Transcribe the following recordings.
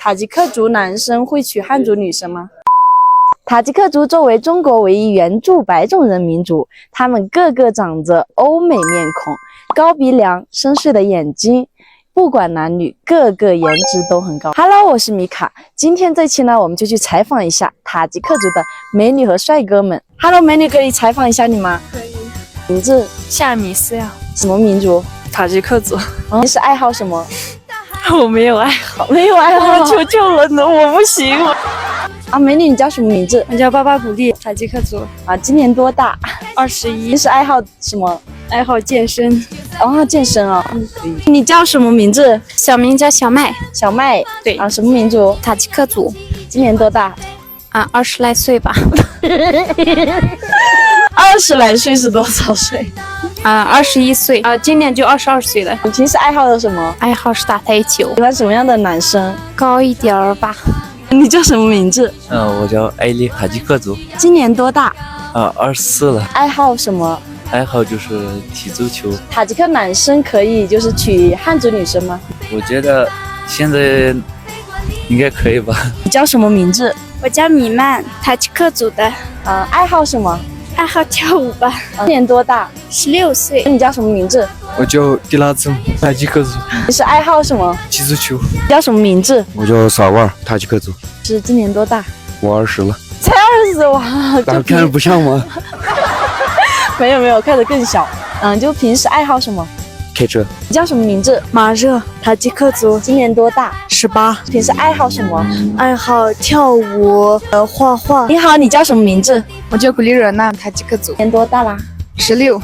塔吉克族男生会娶汉族女生吗？塔吉克族作为中国唯一原住白种人民族，他们个个长着欧美面孔，高鼻梁、深邃的眼睛，不管男女，个个颜值都很高。Hello， 我是米卡。今天这期呢，我们就去采访一下塔吉克族的美女和帅哥们。Hello， 美女，可以采访一下你吗？可以。名字？夏米斯呀。什么民族？塔吉克族。你是爱好什么？我没有爱好，没有爱好，求求了呢，我不行。美女，你叫什么名字？我叫巴巴古丽，塔吉克族。今年多大21。你是爱好什么？爱好健身。健身啊。你叫什么名字？小名叫小麦。小麦。对。什么民族？塔吉克族。今年多大？20来岁吧。20来岁是多少岁？21岁。今年就22岁了。你平时爱好的什么？爱好是打台球。喜欢什么样的男生？高一点儿吧。你叫什么名字？我叫艾丽，塔吉克族。今年多大？24了。爱好什么？爱好就是踢足球。塔吉克男生可以就是娶汉族女生吗？我觉得现在应该可以吧。你叫什么名字？我叫米曼，塔吉克族的。爱好什么？爱好跳舞吧。今年多大？16岁。你叫什么名字？我叫迪拉兹，塔吉克族。你是爱好什么？踢足球。你叫什么名字？我叫萨瓦尔，塔吉克族。是今年多大？我20了。才20哇？咋看着不像吗？没有，看着更小。就平时爱好什么？开车。你叫什么名字？马热，塔吉克族。今年多大？18。平时爱好什么？爱好跳舞、画画。你好，你叫什么名字？我叫古丽惹娜，塔吉克族。今年多大啦？16。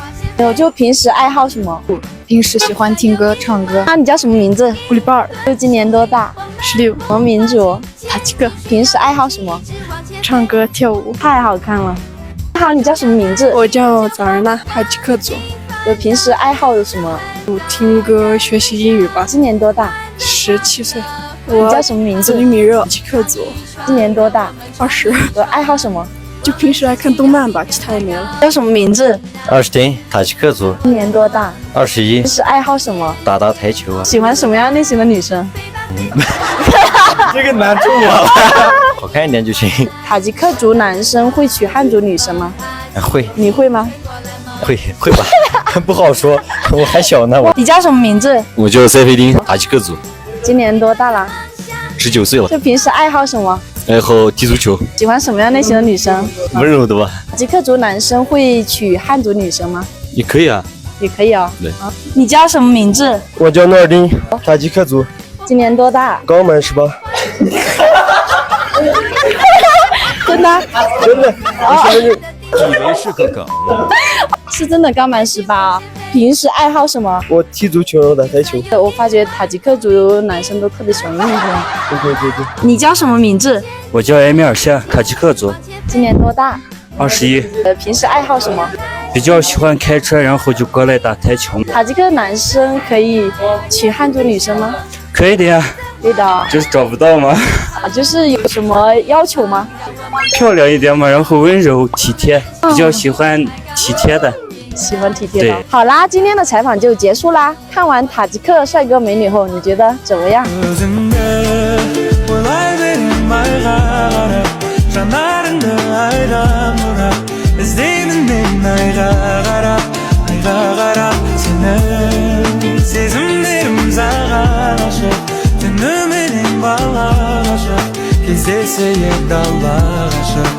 就平时爱好什么？平时喜欢听歌、唱歌。你叫什么名字？古里巴尔。今年多大？16。什么民族？塔吉克。平时爱好什么？唱歌、跳舞。太好看了。你好，你叫什么名字？我叫早尔娜，塔吉克族。平时爱好有什么？听歌、学习英语吧。今年多大？17岁。你叫什么名字？米热，塔吉克族。今年多大？20。爱好什么？就平时爱看动漫吧，其他也没了。叫什么名字？20天，塔吉克族。今年多大？21。平时爱好什么？打台球啊。喜欢什么样类型的女生？这个难住我了。好看一点就行。塔吉克族男生会娶汉族女生吗？会。你会吗？会吧。不好说，我还小呢。你叫什么名字？我叫塞菲丁，塔吉克族。今年多大啦？19岁了。就平时爱好什么？爱好踢足球。喜欢什么样类型的女生？温柔的吧。塔吉克族男生会娶汉族女生吗？也可以啊。也可以哦。对。你叫什么名字？我叫诺尔丁，塔吉克族。今年多大？刚满18。真的？真的。以为是个梗。是真的刚满18。平时爱好什么？我踢足球，打台球。我发觉塔吉克族男生都特别喜欢运动。对。你叫什么名字？我叫埃米尔夏，塔吉克族。今年多大？21。平时爱好什么？比较喜欢开车，然后就过来打台球。塔吉克男生可以娶汉族女生吗？可以的呀。对的。就是找不到吗？就是有什么要求吗？漂亮一点嘛，然后温柔体贴，比较喜欢体贴的。喜欢体贴的。好啦，今天的采访就结束啦。看完塔吉克帅哥美女后，你觉得怎么样？Кездесейік далаға шығып